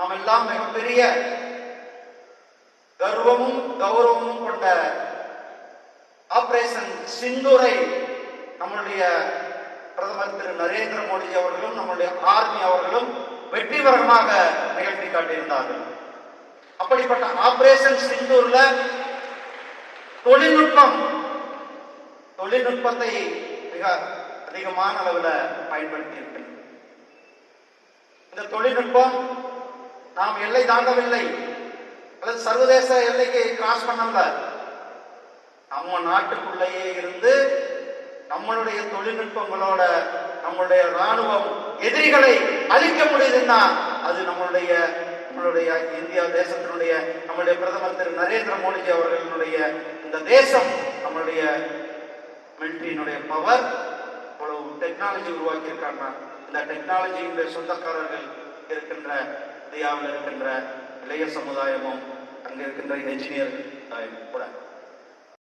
நாம் எல்லாம் மிகப்பெரிய கர்வமும் கௌரவமும் கொண்ட ஆபரேஷன் சிந்தூரை நம்முடைய பிரதமர் திரு நரேந்திர மோடி அவர்களும் நம்முடைய ஆர்மி அவர்களும் வெற்றிகரமாக நிகழ்த்தி காட்டியிருந்தார்கள். அப்படிப்பட்ட ஆபரேஷன் சிந்தூர்ல தொழில்நுட்பத்தை மிக அதிகமான அளவில் பயன்படுத்தி இருக்கிறது. இந்த தொழில்நுட்பம் நாம் எல்லை தாண்டவில்லை அல்லது சர்வதேச எல்லைக்கு கிராஸ் பண்ணல, நம்ம நாட்டுக்குள்ளேயே இருந்து நம்மளுடைய தொழில்நுட்பங்களோட நம்மளுடைய ராணுவம் எதிரிகளை அழிக்க முடியுதுன்னா அது நம்மளுடைய இந்தியா தேசத்தினுடைய நம்முடைய பிரதமர் திரு நரேந்திர மோடிஜி அவர்களுடைய இந்த தேசம், நம்மளுடைய மிலிட்டரியினுடைய பவர், இவ்வளவு டெக்னாலஜி உருவாக்கி இருக்காங்க. இந்த டெக்னாலஜியுடைய சொந்தக்காரர்கள் இருக்கின்ற இந்தியாவில் இருக்கின்ற இளைய சமுதாயமும் அங்கே இருக்கின்ற என்ஜினியர்கள் கூட